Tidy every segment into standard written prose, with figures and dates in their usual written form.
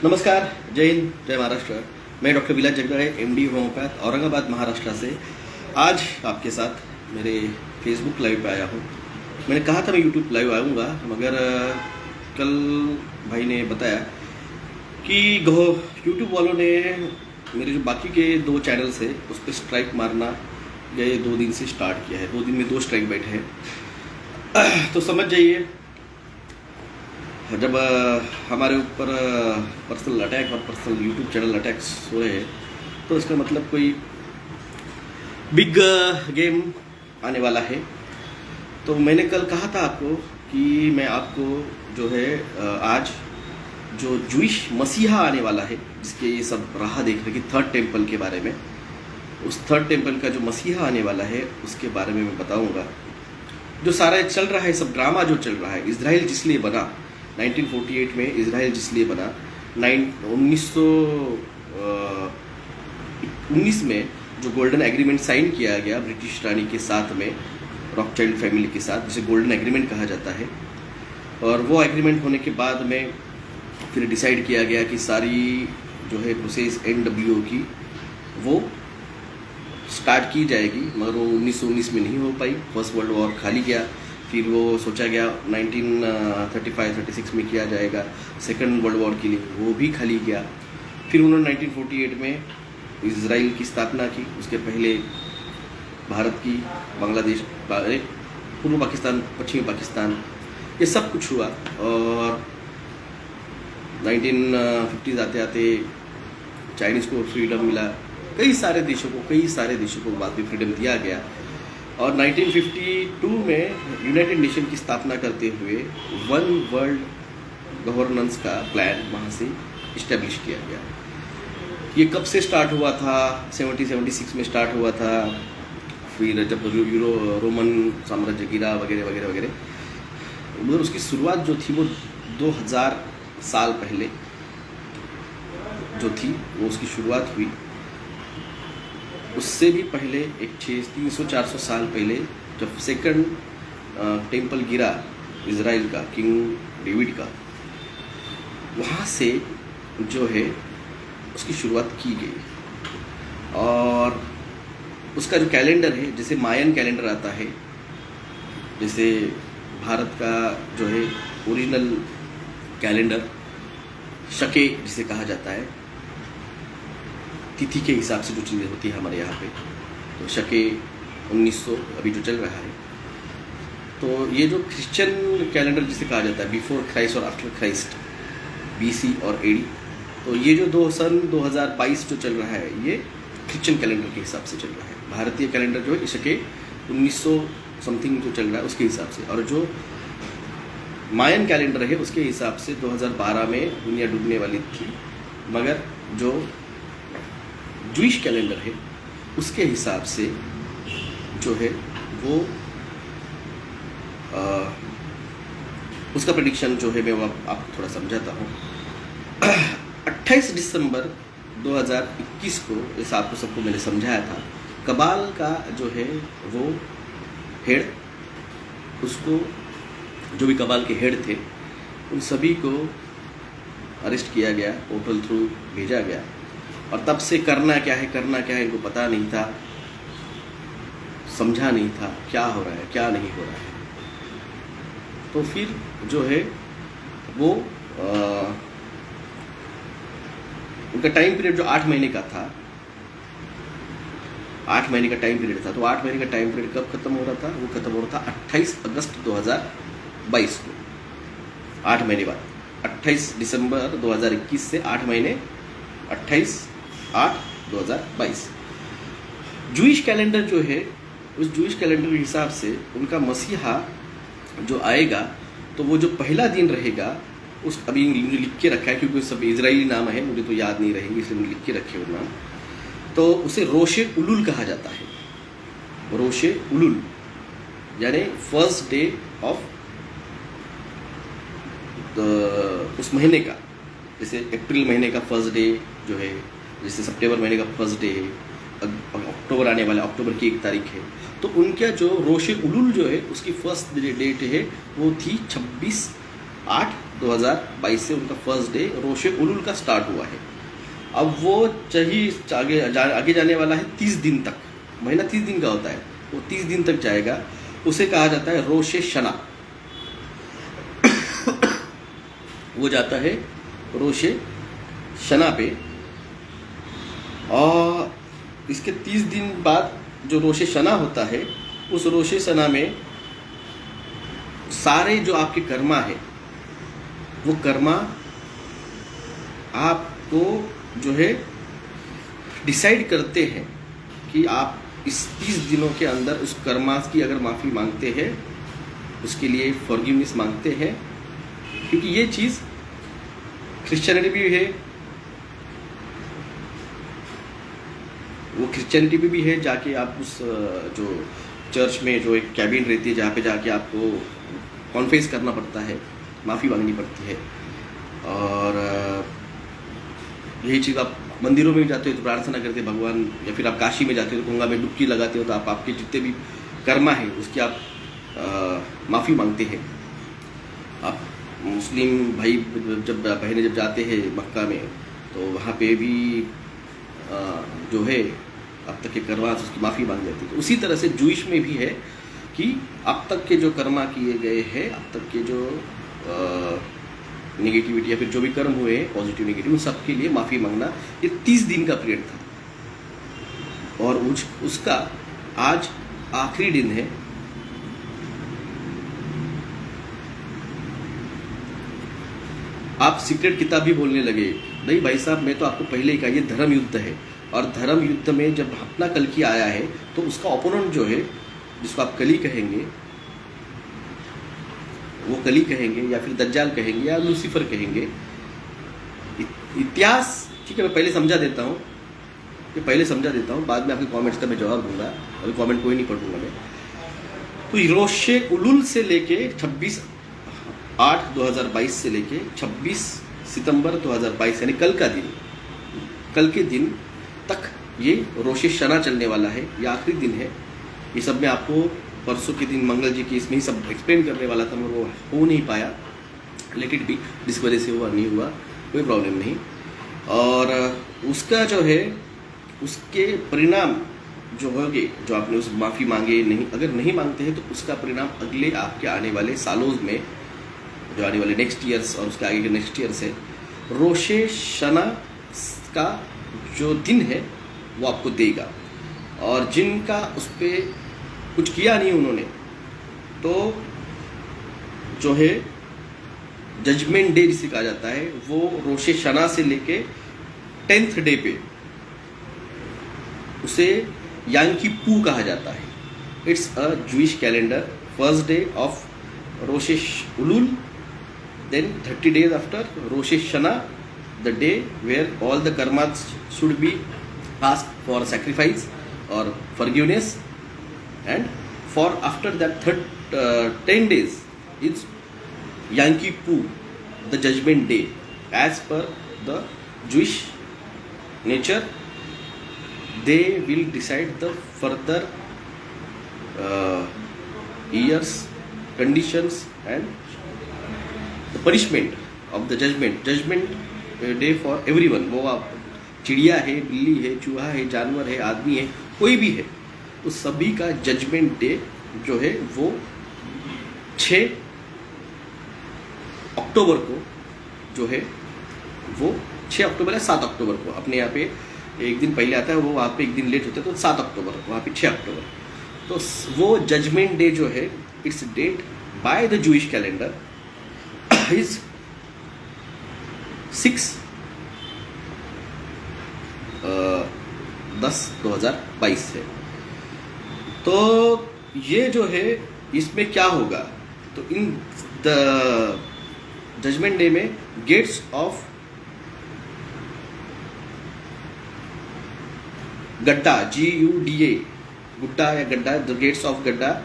नमस्कार, जय हिंद, जय महाराष्ट्र। मैं डॉक्टर विलास जगदड़े, एमडी होम्योपैथ, औरंगाबाद, महाराष्ट्र से आज आपके साथ मेरे फेसबुक लाइव पे आया हूँ। मैंने कहा था मैं यूट्यूब लाइव आऊँगा, मगर कल भाई ने बताया कि यूट्यूब वालों ने मेरे जो बाकी के 2 चैनल्स है उस पर स्ट्राइक मारना ये 2 दिन से स्टार्ट किया है। 2 दिन में 2 स्ट्राइक बैठे हैं। तो समझ जाइए, जब हमारे ऊपर पर्सनल अटैक और पर्सनल यूट्यूब चैनल अटैक्स हो रहे हैं तो इसका मतलब कोई बिग गेम आने वाला है। तो मैंने कल कहा था आपको कि मैं आपको जो है आज जो जूइश मसीहा आने वाला है, जिसके ये सब राह देख रहे कि 3rd टेम्पल के बारे में, उस 3rd टेम्पल का जो मसीहा आने वाला है उसके बारे में मैं बताऊंगा। जो सारा चल रहा है, सब ड्रामा जो चल रहा है, इजराइल जिस लिए बना 1948 में, इजराइल जिस लिए बना 1919 में जो गोल्डन एग्रीमेंट साइन किया गया ब्रिटिश रानी के साथ में, रॉकचाइल्ड फैमिली के साथ, जिसे गोल्डन एग्रीमेंट कहा जाता है। और वो एग्रीमेंट होने के बाद में फिर डिसाइड किया गया कि सारी जो है प्रोसेस NWO की वो स्टार्ट की जाएगी, मगर वो 1919 में नहीं हो पाई। फर्स्ट वर्ल्ड वॉर खाली गया, फिर वो सोचा गया 1935-36 में किया जाएगा। सेकंड वर्ल्ड वॉर के लिए वो भी खाली गया। फिर उन्होंने 1948 में इजराइल की स्थापना की। उसके पहले भारत की, बांग्लादेश, पूर्व पाकिस्तान, पश्चिमी पाकिस्तान, ये सब कुछ हुआ। और 1950s आते आते चाइनीज़ को फ्रीडम मिला। कई सारे देशों को बाद में फ्रीडम दिया गया। और 1952 में यूनाइटेड नेशन की स्थापना करते हुए वन वर्ल्ड गवर्नेंस का प्लान वहाँ से इस्टेब्लिश किया गया। ये कब से स्टार्ट हुआ था? 76 में स्टार्ट हुआ था। फिर जब रोमन साम्राज्य गिरा वगैरह वगैरह वगैरह, मगर उसकी शुरुआत जो थी वो 2000 साल पहले जो थी वो उसकी शुरुआत हुई। उससे भी पहले एक 300-400 साल पहले जब सेकंड टेम्पल गिरा इजराइल का, किंग डेविड का, वहाँ से जो है उसकी शुरुआत की गई। और उसका जो कैलेंडर है, जैसे मायन कैलेंडर आता है, जैसे भारत का जो है ओरिजिनल कैलेंडर शके जिसे कहा जाता है, तिथि के हिसाब से जो चीज़ें होती है हमारे यहाँ पे, तो शके 1900 अभी जो चल रहा है। तो ये जो क्रिश्चियन कैलेंडर जिसे कहा जाता है, बिफोर क्राइस्ट और आफ्टर क्राइस्ट, BC और AD, तो ये जो सन 2022 जो चल रहा है ये क्रिश्चियन कैलेंडर के हिसाब से चल रहा है। भारतीय कैलेंडर जो है शके 1900 समथिंग जो चल रहा है उसके हिसाब से। और जो मायन कैलेंडर है उसके हिसाब से 2012 में दुनिया डूबने वाली थी, मगर जो जूइश कैलेंडर है उसके हिसाब से जो है वो उसका प्रेडिक्शन जो है मैं वो आपको थोड़ा समझाता हूँ। 28 दिसंबर 2021 को, जैसा आपको सबको मैंने समझाया था, कबाल का जो है वो हेड, उसको जो भी कबाल के हेड थे उन सभी को अरेस्ट किया गया, पोर्टल थ्रू भेजा गया। और तब से करना क्या है इनको पता नहीं था, समझा नहीं था क्या हो रहा है क्या नहीं हो रहा है। तो फिर जो है वो उनका टाइम पीरियड जो 8 महीने का था, 8 महीने का टाइम पीरियड था। तो 8 महीने का टाइम पीरियड कब खत्म हो रहा था? वो खत्म हो रहा था 28 अगस्त 2022 को। 8 महीने बाद 28 दिसंबर 2021 से 8 महीने, 28/8/2022। जूइश कैलेंडर जो है, उस जूइश कैलेंडर के हिसाब से उनका मसीहा जो आएगा तो वो जो पहला दिन रहेगा, उस अभी मुझे लिख के रखा है क्योंकि सब इजरायली नाम है, मुझे तो याद नहीं रहेंगे इसलिए मैंने लिख के रखे वो नाम। तो उसे रोशे उलुल कहा जाता है। रोशे उलुल यानी फर्स्ट डे ऑफ उस महीने का, जैसे अप्रैल महीने का फर्स्ट डे जो है, जैसे सितंबर महीने का फर्स्ट डे है, अक्टूबर आने वाला, अक्टूबर की 1 तारीख है, तो उनका जो रोशे उलुल जो है उसकी फर्स्ट डेट है वो थी 26/8 2022 से उनका फर्स्ट डे रोशे उलुल का स्टार्ट हुआ है। अब वो आगे जाने वाला है 30 दिन तक। महीना 30 दिन का होता है, वो 30 दिन तक जाएगा। उसे कहा जाता है रोशे शना। वो जाता है रोशे शना पे, और इसके 30 दिन बाद जो रोशे शना होता है, उस रोशे शना में सारे जो आपके कर्मा है, वो कर्मा आपको जो है डिसाइड करते हैं कि आप इस 30 दिनों के अंदर उस कर्मा की अगर माफ़ी मांगते हैं, उसके लिए फॉरगिवनेस मांगते हैं। क्योंकि ये चीज़ क्रिश्चियनिटी भी है, वो क्रिश्चियनिटी में भी है। जाके आप उस जो चर्च में जो एक कैबिन रहती है, जहाँ पे जाके आपको कॉन्फेस करना पड़ता है, माफ़ी मांगनी पड़ती है। और यही चीज़ आप मंदिरों में भी जाते हो तो प्रार्थना करते भगवान, या फिर आप काशी में जाते हो तो गंगा में डुबकी लगाते हो, तो आप आपके जितने भी कर्मा है उसकी आप माफ़ी मांगते हैं। आप मुस्लिम भाई जब बहनें जब जाते हैं मक्का में, तो वहाँ पे भी जो है अब तक के कर्मा उसकी माफ़ी मांग जाती है। तो उसी तरह से जूइश में भी है कि अब तक के जो कर्मा किए गए हैं, अब तक के जो नेगेटिविटी या फिर जो भी कर्म हुए हैं, पॉजिटिव नेगेटिव, उन सब के लिए माफ़ी मांगना, ये 30 दिन का पीरियड था। और उसका आज आखिरी दिन है। आप सीक्रेट किताब भी बोलने लगे, नहीं भाई साहब, मैं तो आपको पहले ही कहा, ये धर्म युद्ध है। और धर्म युद्ध में जब अपना कल्कि आया है, तो उसका ओपोनेंट जो है, जिसको आप कली कहेंगे, वो कली कहेंगे या फिर दज्जाल कहेंगे या लूसीफर कहेंगे। इतिहास ठीक है, मैं पहले समझा देता हूँ, बाद में आपके कमेंट्स का मैं जवाब दूंगा। अभी कमेंट कोई नहीं पढ़ूंगा मैं। तो रोशे उलुल से लेके 26/8/2022 से लेके 26 सितंबर 2022 यानी कल के दिन तक ये रोशे शना चलने वाला है। ये आखिरी दिन है। ये सब मैं आपको परसों के दिन मंगल जी की इसमें ही सब एक्सप्लेन करने वाला था, मगर वो हो नहीं पाया। लेट इट बी, जिस वजह से हुआ नहीं हुआ, कोई प्रॉब्लम नहीं। और उसका जो है, उसके परिणाम जो होंगे, जो आपने उस माफ़ी मांगे, नहीं अगर नहीं मांगते हैं तो उसका परिणाम अगले आपके आने वाले सालों में, जो आने वाले नेक्स्ट ईयर्स और उसके आगे के नेक्स्ट ईयर्स है, रोशे शना का जो दिन है वो आपको देगा। और जिनका उस पर कुछ किया नहीं उन्होंने, तो जो है जजमेंट डे जिसे कहा जाता है, वो रोशे शना से लेके 10th डे पे, उसे यांकी पू कहा जाता है। It's a Jewish calendar. First day of Rosh Elul, then 30 days after Rosh Hashanah, the day where all the karmas should be asked for sacrifice or forgiveness, and for after that 10 days is Yanki Poo, the judgment day. As per the Jewish nature, they will decide the further years, conditions and the punishment of the judgment day for everyone। वो आप चिड़िया है, बिल्ली है, चूहा है, जानवर है, आदमी है, कोई भी है, तो सभी का जजमेंट डे जो है वो 6 अक्टूबर को जो है, वो 6 अक्टूबर या 7 अक्टूबर को, अपने यहाँ पे एक दिन पहले आता है, वो वहाँ पे एक दिन लेट होता है, तो 7 अक्टूबर, वहाँ पे 6 अक्टूबर। तो वो जजमेंट डे जो है, it's date by the Jewish calendar is 6/10/2022 है। तो ये जो है, इसमें क्या होगा, तो इन द जजमेंट डे में गेट्स ऑफ गड्ढा, GUDA, गुड्डा या गड्ढा, द गेट्स ऑफ गड्ढा,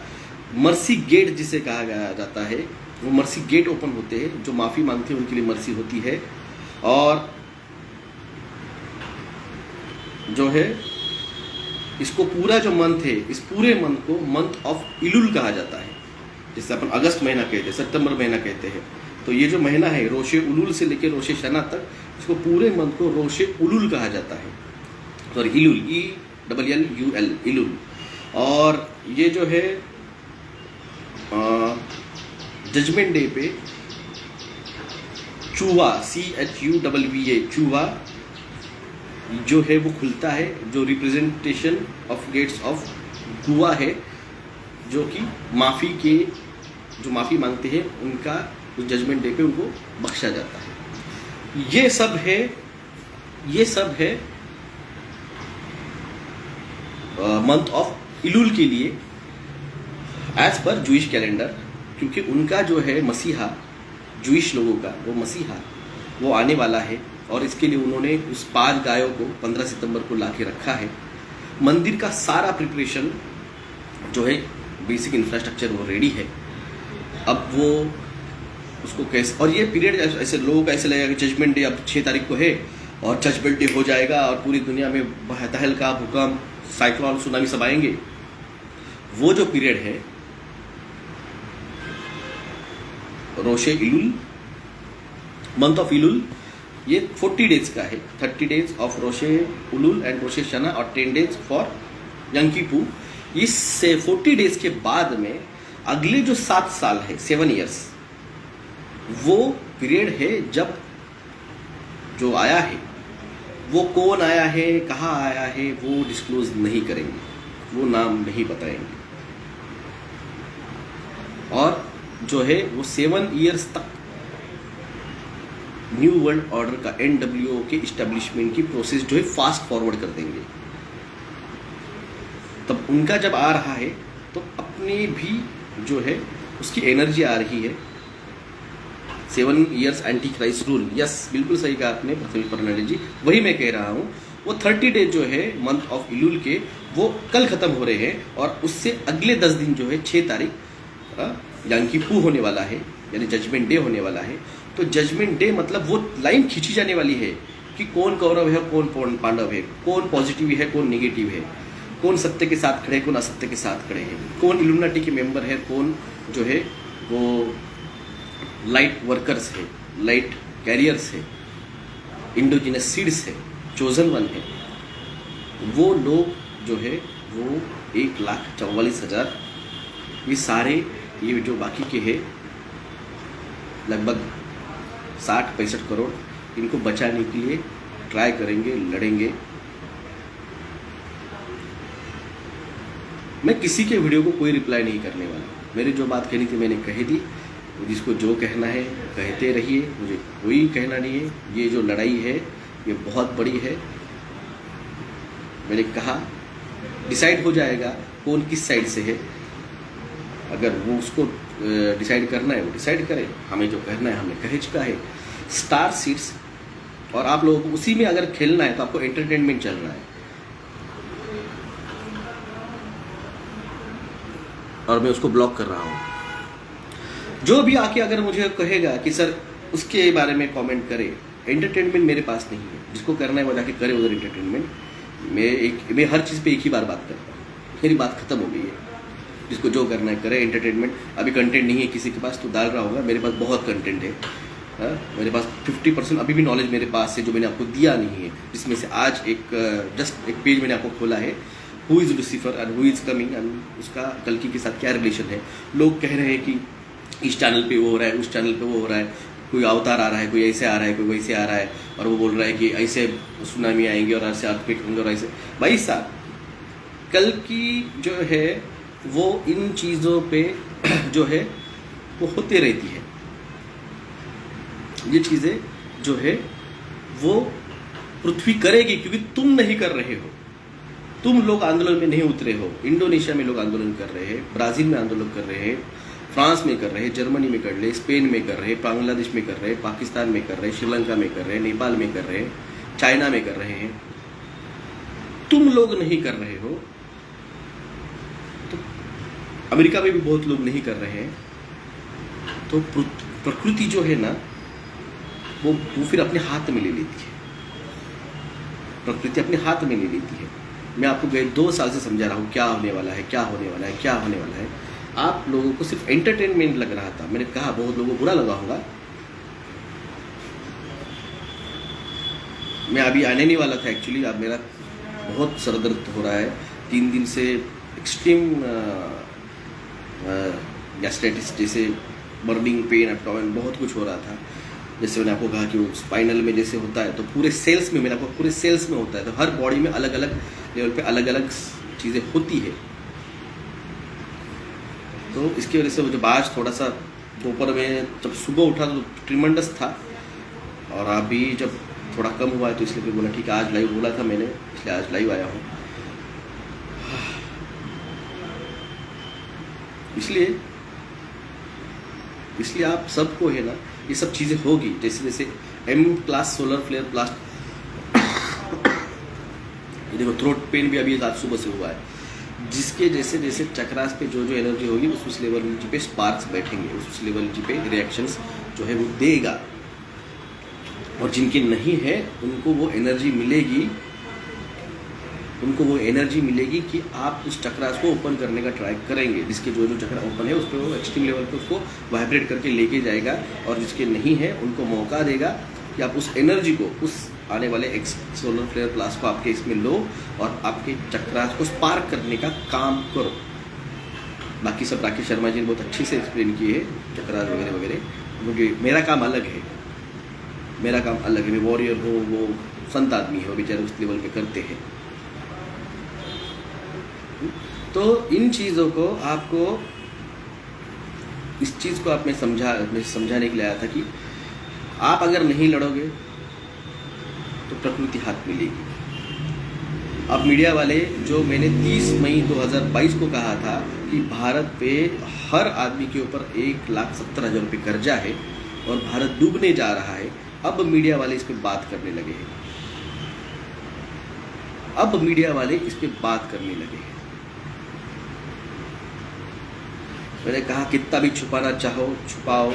मर्सी गेट जिसे कहा जाता है, वो मर्सी गेट ओपन होते हैं। जो माफ़ी मांगते हैं उनके लिए मर्सी होती है। और जो है, इसको पूरा जो मंथ है, इस पूरे मंथ को मंथ ऑफ इलुल कहा जाता है। जिससे अपन अगस्त महीना कहते हैं, सितंबर महीना कहते हैं, तो ये जो महीना है रोशे उलुल से लेकर रोशे शना तक, इसको पूरे मंथ को रोशे उलुल कहा जाता है, सॉरी इलुल, ELLUL इलुल। और ये जो है जजमेंट डे पे चूवा CHUWA चूवा जो है वो खुलता है, जो रिप्रेजेंटेशन ऑफ गेट्स ऑफ गुआ है, जो कि माफ़ी के जो माफ़ी मांगते हैं उनका उस जजमेंट डे पे उनको बख्शा जाता है। ये सब है मंथ ऑफ इलुल के लिए एज पर जूइश कैलेंडर, क्योंकि उनका जो है मसीहा, जूइश लोगों का वो मसीहा वो आने वाला है, और इसके लिए उन्होंने उस 5 गायों को 15 सितंबर को ला के रखा है। मंदिर का सारा प्रिपरेशन जो है, बेसिक इंफ्रास्ट्रक्चर वो रेडी है। अब वो उसको कैसे, और ये पीरियड ऐसे लोगों को ऐसे लगेगा कि जजमेंट डे अब 6 तारीख को है और जजमेंट डे हो जाएगा और पूरी दुनिया में तहलका, भूकंप, साइक्लोन, सुनामी सब आएंगे। वो जो पीरियड है रोशे इलुल, मंथ ऑफ इलुल, ये 40 डेज का है। 30 डेज ऑफ रोशे उलुल एंड रोशे शना और 10 डेज फॉर यम किपुर। इस 40 डेज के बाद में अगले जो 7 साल है, 7 ईयर्स, वो पीरियड है जब जो आया है वो कौन आया है, कहाँ आया है, वो डिस्क्लोज नहीं करेंगे, वो नाम नहीं बताएंगे। और जो है वो 7 ईयर्स तक न्यू वर्ल्ड ऑर्डर का NWO के इस्टेब्लिशमेंट की प्रोसेस जो है फास्ट फॉरवर्ड कर देंगे। तब उनका जब आ रहा है तो अपने भी जो है उसकी एनर्जी आ रही है। 7 years anti Christ rule, yes बिल्कुल सही कहा आपने प्रथमेश फर्नांडिस जी, वही मैं कह रहा हूँ। वो 30 डेज जो है मंथ ऑफ इलुल के वो कल ख़त्म हो रहे हैं, और उससे अगले 10 दिन जो है 6 तारीख यम किपुर होने वाला है, यानी जजमेंट डे होने वाला है। तो जजमेंट डे मतलब वो लाइन खींची जाने वाली है कि कौन कौरव है, कौन पांडव है, कौन पॉजिटिव है, कौन नेगेटिव है, कौन सत्य के साथ खड़े, कौन असत्य के साथ खड़े हैं, कौन इल्यूमिनाटी के मेंबर है, कौन जो है वो लाइट वर्कर्स है, लाइट कैरियर्स है, इंडोजिनस सीड्स है, चोजन वन है। वो लोग जो है वो 1,44,000, ये सारे ये जो बाकी के हैं लगभग 60-65 करोड़, इनको बचाने के लिए ट्राई करेंगे, लड़ेंगे। मैं किसी के वीडियो को कोई रिप्लाई नहीं करने वाला। मेरी जो बात कहनी थी मैंने कह दी, जिसको जो कहना है कहते रहिए, मुझे कोई कहना नहीं है। ये जो लड़ाई है ये बहुत बड़ी है। मैंने कहा डिसाइड हो जाएगा कौन किस साइड से है। अगर वो उसको डिसाइड करना है वो डिसाइड करे, हमें जो कहना है हमने कह चुका है। स्टार सीड्स, और आप लोगों को उसी में अगर खेलना है तो आपको एंटरटेनमेंट चल रहा है, और मैं उसको ब्लॉक कर रहा हूँ। जो भी आके अगर मुझे कहेगा कि सर उसके बारे में कमेंट करे, एंटरटेनमेंट मेरे पास नहीं है। जिसको करना है वो जाके करे उधर एंटरटेनमेंट। मैं हर चीज़ पे एक ही बार बात करता हूँ, मेरी बात खत्म हो गई है। जिसको जो करना है करे एंटरटेनमेंट। अभी कंटेंट नहीं है किसी के पास तो डाल रहा होगा, मेरे पास बहुत कंटेंट है। मेरे पास 50% अभी भी नॉलेज मेरे पास है जो मैंने आपको दिया नहीं है, जिसमें से आज जस्ट एक पेज मैंने आपको खोला है, who is Lucifer and who is coming, and उसका कल्कि के साथ क्या रिलेशन है। लोग कह रहे हैं कि इस चैनल पे वो हो रहा है, उस चैनल पे वो हो रहा है, कोई अवतार आ रहा है, कोई ऐसे आ रहा है, कोई वैसे आ रहा है, और वो बोल रहा है कि ऐसे सुनामी आएंगे और ऐसे अर्थक्वेक होंगे और ऐसे। भाई साहब, कल्कि जो है वो इन चीज़ों पे जो है वो होते रहती है। ये चीज़ें जो है वो पृथ्वी करेगी, क्योंकि तुम नहीं कर रहे हो। तुम लोग आंदोलन में नहीं उतरे हो। इंडोनेशिया में लोग आंदोलन कर रहे हैं, ब्राज़ील में आंदोलन कर रहे हैं, फ्रांस में कर रहे हैं, जर्मनी में कर रहे हैं, स्पेन में कर रहे हैं, बांग्लादेश में कर रहे हैं, पाकिस्तान में कर रहे हैं, श्रीलंका में कर रहे हैं, नेपाल में कर रहे हैं, चाइना में कर रहे हैं। तुम लोग नहीं कर रहे हो तो अमेरिका में भी बहुत लोग नहीं कर रहे हैं। तो प्रकृति जो है ना वो फिर अपने हाथ में ले लेती है। प्रकृति अपने हाथ में ले लेती है। मैं आपको गए 2 साल से समझा रहा हूँ क्या होने वाला है, क्या होने वाला है, क्या होने वाला है। आप लोगों को सिर्फ एंटरटेनमेंट लग रहा था। मैंने कहा बहुत लोगों को बुरा लगा होगा, मैं अभी आने नहीं वाला था एक्चुअली। अब मेरा बहुत सर दर्द हो रहा है 3 दिन से, एक्सट्रीम गैस्ट्राइटिस जैसे बर्निंग पेन, एब्डोमेन, बहुत कुछ हो रहा था। जैसे मैंने आपको कहा कि वो स्पाइनल में जैसे होता है, तो पूरे सेल्स में, मैंने आपको पूरे सेल्स में होता है। तो हर बॉडी में अलग अलग लेवल पे अलग अलग चीज़ें होती है। तो इसकी वजह से वो जब आज थोड़ा सा दोपहर में जब सुबह उठा तो ट्रिमेंडस था, और अभी जब थोड़ा कम हुआ है तो इसलिए बोला ठीक है आज लाइव बोला था मैंने, इसलिए आज लाइव आया हूँ। इसलिए आप सबको है ना ये सब चीज़ें होगी। जैसे जैसे M class solar flare blast, ये देखो थ्रोट पेन भी अभी आज सुबह से हुआ है। जिसके जैसे जैसे चक्रास पे जो जो एनर्जी होगी उस लेवल पे स्पार्क्स बैठेंगे, उस लेवल पे रिएक्शंस जो है वो देगा। और जिनकी नहीं है उनको वो एनर्जी मिलेगी कि आप उस चक्रास को ओपन करने का ट्राई करेंगे। जिसके जो जो चक्रा ओपन है उस पर वो एक्सट्रीम लेवल पे उसको वाइब्रेट करके लेके जाएगा, और जिसके नहीं है उनको मौका देगा कि आप उस एनर्जी को, उस आने वाले सोलर फ्लेयर क्लास को आपके इसमें लो और आपके चक्रास को स्पार्क करने का काम करो। बाकी सब राकेश शर्मा जी ने बहुत अच्छे से एक्सप्लेन किए हैं चक्रास वगैरह वगैरह, क्योंकि मेरा काम अलग है। मैं वॉरियर हूँ, वो संत आदमी है, वो बेचारे उस लेवल पे करते हैं। तो इन चीज़ों को आपको, इस चीज़ को मैं समझाने के लिए आया था कि आप अगर नहीं लड़ोगे तो प्रकृति हाथ मिलेगी। अब मीडिया वाले, जो मैंने 30 मई 2022 को कहा था कि भारत पे हर आदमी के ऊपर 1,70,000 रुपये कर्जा है और भारत डूबने जा रहा है, अब मीडिया वाले इस पे बात करने लगे हैं। मैंने कहा कितना भी छुपाना चाहो छुपाओ,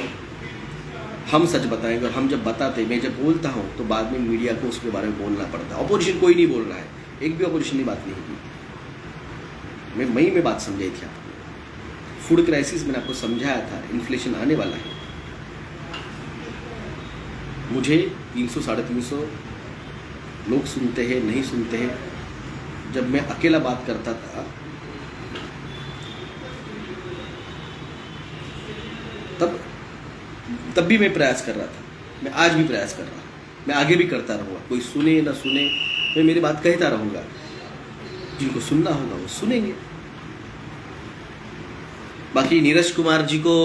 हम सच बताएंगे। और हम जब बताते, मैं जब बोलता हूँ तो बाद में मीडिया को उसके बारे में बोलना पड़ता है। अपोजिशन कोई नहीं बोल रहा है, एक भी अपोजिशन ने बात नहीं की। मैं मई में बात समझाई थी आपको, फूड क्राइसिस मैंने आपको समझाया था, इन्फ्लेशन आने वाला है। मुझे 300-350 लोग सुनते हैं, नहीं सुनते हैं। जब मैं अकेला बात करता था तब भी मैं प्रयास कर रहा था, मैं आज भी प्रयास कर रहा हूँ, मैं आगे भी करता रहूँगा। कोई सुने ना सुने, मैं मेरी बात कहता रहूँगा। जिनको सुनना होगा वो सुनेंगे। बाकी नीरज कुमार जी को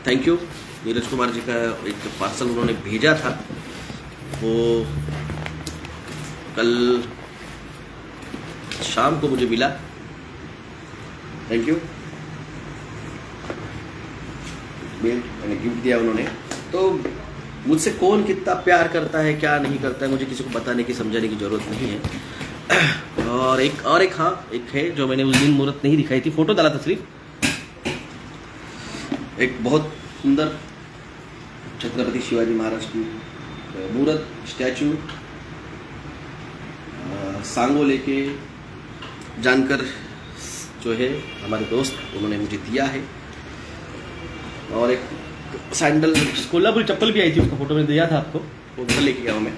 थैंक यू। नीरज कुमार जी का एक पार्सल उन्होंने भेजा था, वो कल शाम को मुझे मिला। Thank you. मैंने गिफ्ट दिया उन्होंने। तो मुझसे कौन कितना प्यार करता है, क्या नहीं करता है, मुझे किसी को बताने की, समझाने की ज़रूरत नहीं है। और एक है जो मैंने उस दिन मुहूर्त नहीं दिखाई थी, फोटो डाला था सिर्फ। एक बहुत सुंदर छत्रपति शिवाजी महाराज की मूर्त, स्टैचू, सांगो लेके जानकर जो है हमारे दोस्त, उन्होंने मुझे दिया है। और एक सैंडल, कोल्हापुरी चप्पल भी आई थी, उसका फोटो मैंने दिया था आपको, वो घर लेके गया हूँ मैं।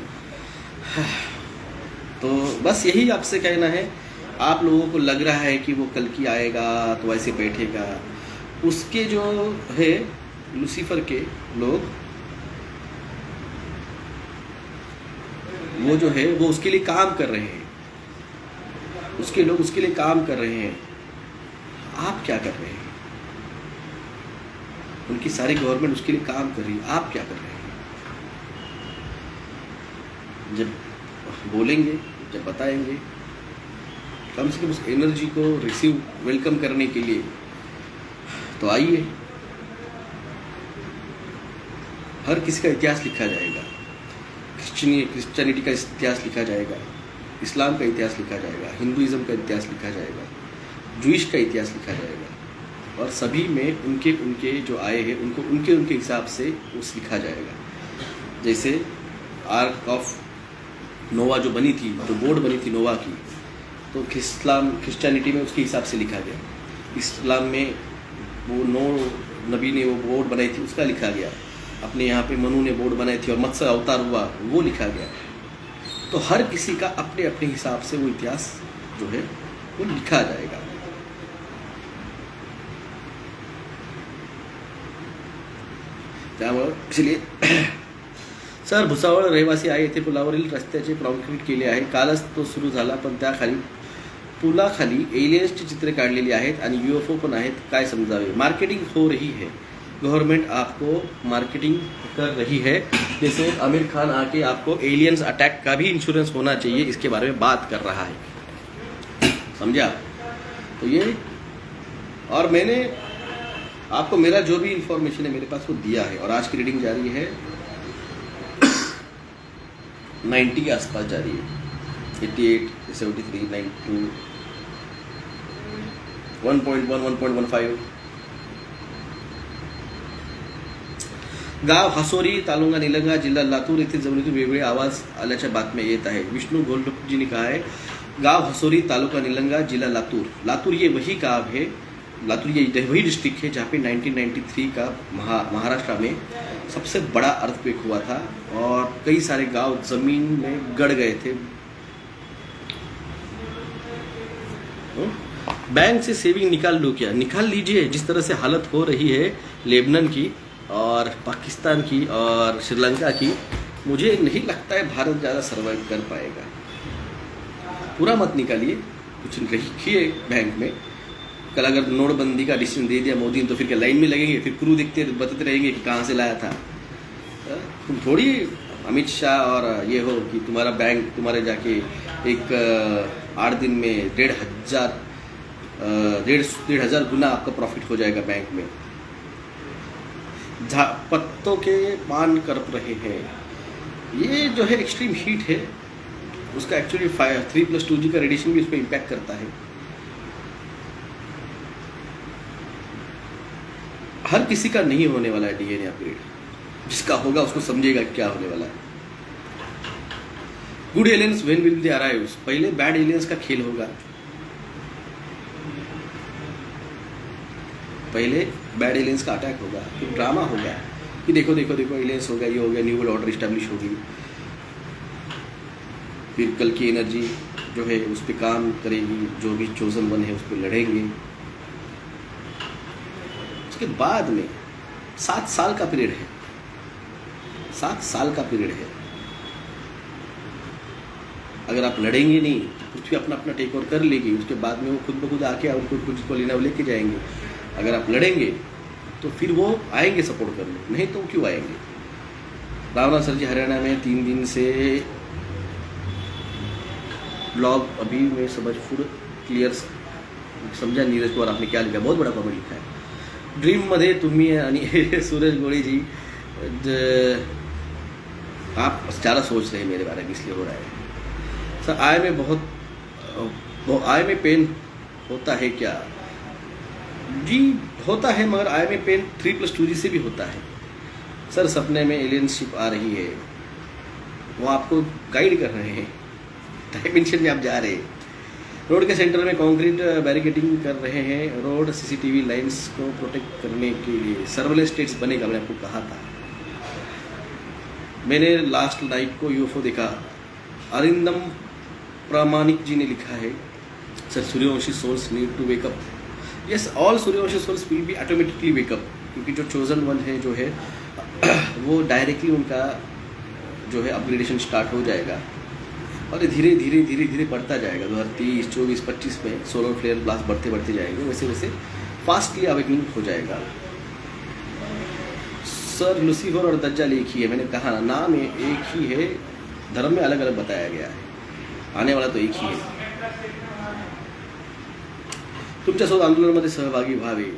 तो बस यही आपसे कहना है। आप लोगों को लग रहा है कि वो कल की आएगा तो ऐसे बैठेगा, उसके जो है लूसीफर के लोग, वो जो है वो उसके लिए काम कर रहे हैं। उसके लोग उसके लिए काम कर रहे हैं। आप क्या कर रहे हैं? उनकी सारी गवर्नमेंट उसके लिए काम कर रही है, आप क्या कर रहे हैं? जब बोलेंगे, जब बताएंगे, कम से कम उस एनर्जी को रिसीव, वेलकम करने के लिए तो आइए। हर किसी का इतिहास लिखा जाएगा। क्रिश्चियनिटी का इतिहास लिखा जाएगा, इस्लाम का इतिहास लिखा जाएगा, हिंदुइज्म का इतिहास लिखा जाएगा, जूइश का इतिहास लिखा जाएगा। और सभी में उनके जो आए हैं उनको उनके हिसाब से उस लिखा जाएगा। जैसे आर्क ऑफ नोवा जो बनी थी, जो बोर्ड बनी थी नोवा की, तो क्रिश्चियनिटी में उसके हिसाब से लिखा गया। इस्लाम में वो नबी ने वो बोर्ड बनाई थी, उसका लिखा गया। अपने यहाँ पे मनु ने बोर्ड बनाई थी और मत्स्य अवतार हुआ, वो लिखा गया। तो हर किसी का अपने अपने हिसाब से वो इतिहास जो है वो लिखा जाएगा। त्यामुळं इसलिए सर भुसावळ रहिवासी आहे, येथे पुलावरील रस्त्याचे कॉन्क्रीट केले आहे, कालच तो सुरू झाला, पण त्याखाली पुलाखाली एलियन्सची चित्रे काढलेली आहेत आणि UFO पण आहेत, काय समजावे? मार्केटिंग हो रही है, गवर्नमेंट आपको मार्केटिंग कर रही है, जैसे आमिर खान आके आपको एलियंस अटैक का भी इंश्योरेंस होना चाहिए इसके बारे में बात कर रहा है, समझे आप? तो ये, और मैंने आपको मेरा जो भी इंफॉर्मेशन है मेरे पास वो दिया है, और आज की रीडिंग जा रही है 90 के आसपास जा रही है, 88, 73, 92, 1.1, 1.15। गाव हसोरी, तालुका निलंगा, जिल्हा लातूर येथील जमिनीतून वेगवेगळे आवाज आल्याच्या बातम्या येत आहे। विष्णु गोलजी ने कहा है, गाव हसोरी, तालुका निलंगा, जिला लातूर। लातूर ये वही गांव है, लातूर ये वही डिस्ट्रिक्ट है जहाँ पे 1993 का महाराष्ट्र में सबसे बड़ा अर्थक्वेक हुआ था और कई सारे गांव जमीन में गड़ गए थे। बैंक से सेविंग निकाल लो क्या? निकाल लीजिए। जिस तरह से हालत हो रही है लेबनान की और पाकिस्तान की और श्रीलंका की, मुझे नहीं लगता है भारत ज़्यादा सर्वाइव कर पाएगा। पूरा मत निकालिए, कुछ रखिए बैंक में। कल अगर नोटबंदी का डिसीजन दे दिया मोदी ने तो फिर क्या लाइन में लगेंगे, फिर क्रू देखते बताते रहेंगे कि कहाँ से लाया था। तुम थोड़ी अमित शाह और ये हो कि तुम्हारा बैंक तुम्हारे जाके एक 8 दिन में 1,500 गुना आपका प्रॉफिट हो जाएगा बैंक में। पत्तों के पान कर रहे हैं, ये जो है एक्सट्रीम हीट है, उसका एक्चुअली 3+2G का रेडिएशन भी उस पर इम्पैक्ट करता है। हर किसी का नहीं होने वाला है DNA अपग्रेड, जिसका होगा उसको समझेगा क्या होने वाला है। Good aliens when will they arrives, पहले बैड एलियंस का खेल होगा, पहले बैड एलियंस का अटैक होगा, फिर ड्रामा होगा कि देखो देखो देखो एलियंस हो गया, ये हो गया, न्यू वर्ल्ड ऑर्डर इस्टेब्लिश होगी, फिर कल की एनर्जी जो है उस पर काम करेगी, जो भी चोजन वन है उस पर लड़ेंगे। उसके बाद में 7 साल का पीरियड है, 7 साल का पीरियड है। अगर आप लड़ेंगे नहीं तो पृथ्वी अपना अपना टेक ओवर कर लेगी, उसके बाद में वो खुद ब खुद आके उनको कुछ को लेना लेके जाएंगे। अगर आप लड़ेंगे तो फिर वो आएंगे सपोर्ट करने, नहीं तो क्यों आएंगे। रावना सर जी हरियाणा में 3 दिन से ब्लॉग अभी मैं समझ फुल क्लियर समझा। नीरज कुमार आपने क्या लिखा, बहुत बड़ा कमेंट लिखा है। ड्रीम मध्ये तुम्ही आणि सूरज गोड़ी जी आप ज़्यादा सोच रहे हैं मेरे बारे में, इसलिए हो रहा है सर। आय में पेन होता है क्या? जी होता है, मगर आय में पेन 3+2G से भी होता है सर। सपने में एलियनशिप आ रही है, वो आपको गाइड कर रहे हैं, डायमेंशन में आप जा रहे हैं। रोड के सेंटर में कंक्रीट बैरिकेडिंग कर रहे हैं, रोड CCTV लाइंस को प्रोटेक्ट करने के लिए सर्वेलेंस स्टेट्स बनेगा। मैंने आपको कहा था, मैंने लास्ट नाइट को UFO देखा। अरिंदम प्रामाणिक जी ने लिखा है, sir Suryavanshi souls need to wake up. Yes, all Suryavanshi souls will be automatically wake up, क्योंकि जो चोजन वन है जो है वो डायरेक्टली उनका जो है अपग्रेडेशन स्टार्ट हो जाएगा और धीरे धीरे धीरे धीरे बढ़ता जाएगा। 2023, 24, 25 में सोलर फ्लेयर ब्लास्ट बढ़ते बढ़ते जाएंगे, वैसे वैसे फास्टली अवेकनिंग हो जाएगा। सर लूसीफर और दज्जाल एक ही है, मैंने कहा ना, नाम एक ही है, धर्म में अलग अलग बताया गया है, आने वाला तो एक ही है। तुमच्यासोबत आंदोलनामध्ये सहभागी व्हावे,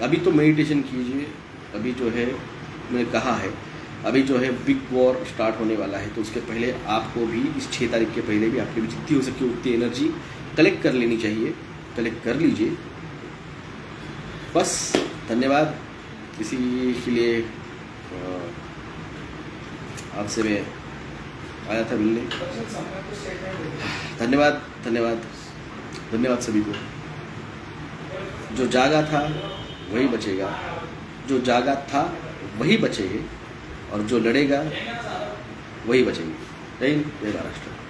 अभी तो मेडिटेशन कीजिए। अभी जो है मैंने कहा है, अभी जो है बिग वॉर स्टार्ट होने वाला है, तो उसके पहले आपको भी इस 6 तारीख के पहले भी आपकी भी जितनी हो सके उतनी एनर्जी कलेक्ट कर लेनी चाहिए, कलेक्ट कर लीजिए बस। धन्यवाद। इसी के लिए आपसे मैं आया था मिलने। धन्यवाद धन्यवाद धन्यवाद सभी को। जो जागा था वही बचेगा, जो जागा था वही बचेगा, और जो लड़ेगा वही बचेंगे। जय हिंद जय महाराष्ट्र।